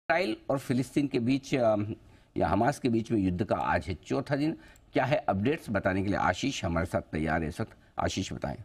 Israel और फिलिस्तीन के बीच या हमास के बीच में युद्ध का आज है चौथा दिन। क्या है अपडेट्स बताने के लिए आशीष हमारे साथ तैयार है इस वक्त। आशीष बताएं।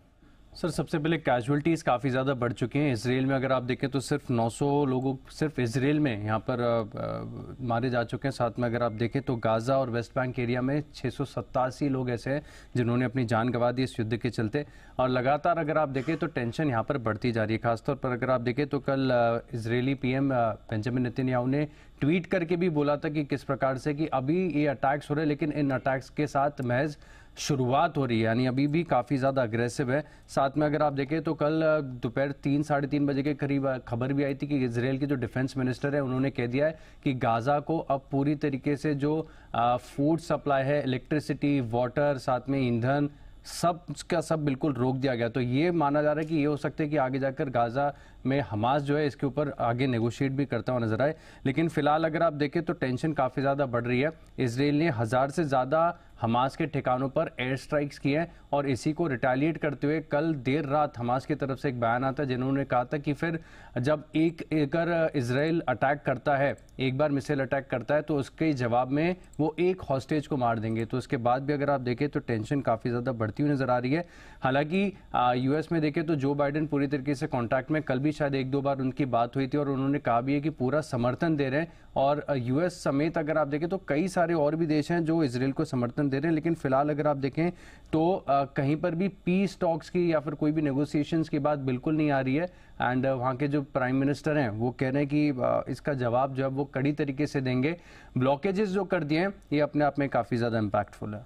सर, सबसे पहले कैजुअलिटीज़ काफ़ी ज़्यादा बढ़ चुकी हैं। इसराइल में अगर आप देखें तो सिर्फ 900 लोगों सिर्फ इसराइल में यहाँ पर मारे जा चुके हैं। साथ में अगर आप देखें तो गाज़ा और वेस्ट बैंक एरिया में 687 लोग ऐसे हैं जिन्होंने अपनी जान गंवा दी इस युद्ध के चलते। और लगातार अगर आप देखें तो टेंशन यहाँ पर बढ़ती जा रही है। खासतौर पर अगर आप देखें तो कल इजरायली पीएम बेंजामिन नेतन्याहू ने ट्वीट करके भी बोला था कि किस प्रकार से कि अभी ये अटैक्स हो रहे हैं, लेकिन इन अटैक्स के साथ महज शुरुआत हो रही है, यानी अभी भी काफ़ी ज़्यादा अग्रेसिव है। साथ में अगर आप देखें तो कल दोपहर 3-3:30 बजे के करीब खबर भी आई थी कि इसराइल के जो डिफेंस मिनिस्टर है उन्होंने कह दिया है कि गाज़ा को अब पूरी तरीके से जो फूड सप्लाई है, इलेक्ट्रिसिटी, वाटर, साथ में ईंधन, सब का सब बिल्कुल रोक दिया गया। तो ये माना जा रहा है कि ये हो सकता है कि आगे जाकर गाज़ा में हमास जो है इसके ऊपर आगे नेगोशिएट भी करता हुआ नजर आए। लेकिन फिलहाल अगर आप देखें तो टेंशन काफ़ी ज़्यादा बढ़ रही है। इसराइल ने 1000 से ज़्यादा हमास के ठिकानों पर एयर स्ट्राइक्स किए हैं और इसी को रिटेलिएट करते हुए कल देर रात हमास की तरफ से एक बयान आता है जिन्होंने कहा था कि फिर जब अगर इसराइल अटैक करता है, एक बार मिसाइल अटैक करता है तो उसके जवाब में वो एक हॉस्टेज को मार देंगे। तो उसके बाद भी अगर आप देखें तो टेंशन काफ़ी ज़्यादा बढ़ती हुई नजर आ रही है। हालांकि यूएस में देखें तो जो बाइडेन पूरी तरीके से कॉन्टैक्ट में, कल भी शायद 1-2 बार उनकी बात हुई थी और उन्होंने कहा भी है कि पूरा समर्थन दे रहे हैं। और यूएस समेत अगर आप देखें तो कई सारे और भी देश हैं जो इसराइल को समर्थन दे रहे हैं। लेकिन फिलहाल अगर आप देखें तो कहीं पर भी पीस टॉक्स की या फिर कोई भी नेगोशिएशंस की बात बिल्कुल नहीं आ रही है। एंड वहाँ के जो प्राइम मिनिस्टर हैं वो कह रहे हैं कि इसका जवाब जो है वो कड़ी तरीके से देंगे। ब्लॉकेजेस जो कर दिए हैं ये अपने आप में काफ़ी ज़्यादा इम्पैक्टफुल है।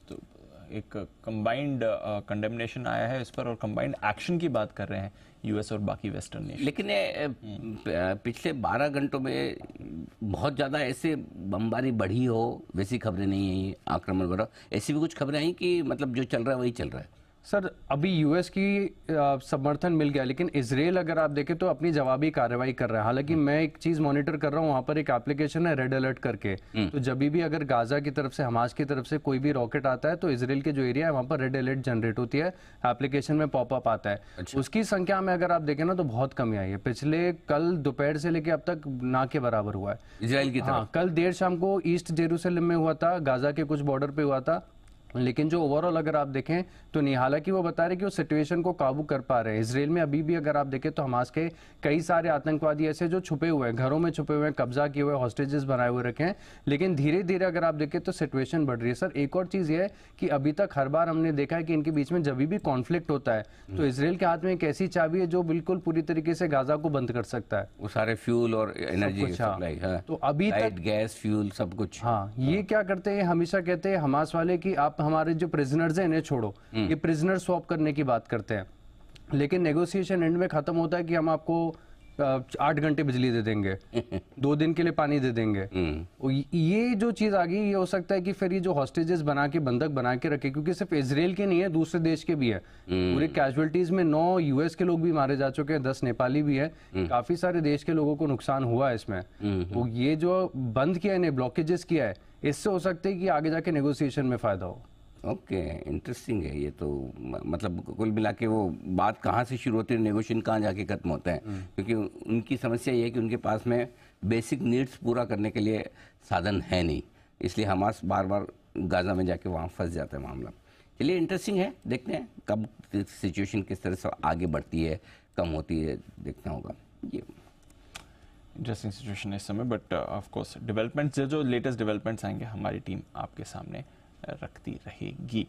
तो एक कंबाइंड कंडेमनेशन आया है इस पर और कंबाइंड एक्शन की बात कर रहे हैं यूएस और बाकी वेस्टर्न नेशन। लेकिन पिछले 12 घंटों में बहुत ज़्यादा ऐसे बमबारी बढ़ी हो वैसी खबरें नहीं आई, आक्रमण वगैरह ऐसी भी कुछ खबरें आई कि मतलब जो चल रहा है वही चल रहा है। सर, अभी यूएस की समर्थन मिल गया, लेकिन इसराइल अगर आप देखें तो अपनी जवाबी कार्रवाई कर रहा है। हालांकि मैं एक चीज मॉनिटर कर रहा हूं, वहां पर एक एप्लीकेशन है रेड अलर्ट करके। तो जब भी अगर गाजा की तरफ से, हमास की तरफ से कोई भी रॉकेट आता है तो इसराइल के जो एरिया है वहां पर रेड अलर्ट जनरेट होती है, एप्लीकेशन में पॉपअप आता है। अच्छा। उसकी संख्या में अगर आप देखें ना तो बहुत कमी आई है। पिछले कल दोपहर से लेकर अब तक ना के बराबर हुआ है इसराइल की तरफ। हाँ, कल देर शाम को ईस्ट जेरूसलम में हुआ था, गाजा के कुछ बॉर्डर पे हुआ था। लेकिन जो ओवरऑल अगर आप देखें तो नहीं, हालांकि वो बता रहे कि वो सिचुएशन को काबू कर पा रहे हैं। इसराइल में अभी भी अगर आप देखें तो हमास के कई सारे आतंकवादी ऐसे जो छुपे हुए हैं, घरों में छुपे हुए हैं, कब्जा किए हुए, हॉस्टेजेस बनाए हुए रखे हैं। लेकिन धीरे धीरे अगर आप देखें तो सिचुएशन बढ़ रही है। सर, एक और चीज़ ये है कि अभी तक हर बार हमने देखा है कि इनके बीच में जब भी कॉन्फ्लिक्ट होता है तो इसराइल के हाथ में एक ऐसी चाबी है जो बिल्कुल पूरी तरीके से गाजा को बंद कर सकता है। वो सारे फ्यूल और एनर्जी सप्लाई, तो अभी तक गैस, फ्यूल, सब कुछ। हाँ, ये क्या करते हैं, हमेशा कहते हैं हमास वाले कि आप हमारे जो प्रिजनर्स हैं इन्हें छोड़ो। ये प्रिजनर स्वैप करने की बात करते हैं, लेकिन नेगोशिएशन एंड में खत्म होता है कि हम आपको 8 घंटे बिजली दे देंगे, 2 दिन के लिए पानी दे देंगे। ये जो चीज आ गई, ये हो सकता है कि फिर ये जो हॉस्टेजेस बना के, बंधक बना के रखे, क्योंकि सिर्फ इसराइल के नहीं है, दूसरे देश के भी है। पूरे कैजुअलिटीज में 9 यूएस के लोग भी मारे जा चुके हैं, 10 नेपाली भी है। काफी सारे देश के लोगों को नुकसान हुआ है इसमें। तो ये जो बंद किया है, ब्लॉकेजेस किया है, इससे हो सकता है कि आगे जाके नेगोशिएशन में फायदा हो। ओके, इंटरेस्टिंग है ये तो। मतलब कुल मिला के वो बात कहाँ से शुरू होती है, नेगोशिएशन कहाँ जाके खत्म होता है। क्योंकि उनकी समस्या ये है कि उनके पास में बेसिक नीड्स पूरा करने के लिए साधन है नहीं, इसलिए हमास बार बार गाजा में जाके वहाँ फंस जाता है मामला। चलिए, इंटरेस्टिंग है, देखते हैं कब सिचुएशन किस तरह से आगे बढ़ती है, कम होती है, देखना होगा। ये इंटरेस्टिंग सिचुएशन है इस समय, बट ऑफ कोर्स डेवलपमेंट्स जो लेटेस्ट डेवलपमेंट्स आएंगे हमारी टीम आपके सामने रखती रहेगी।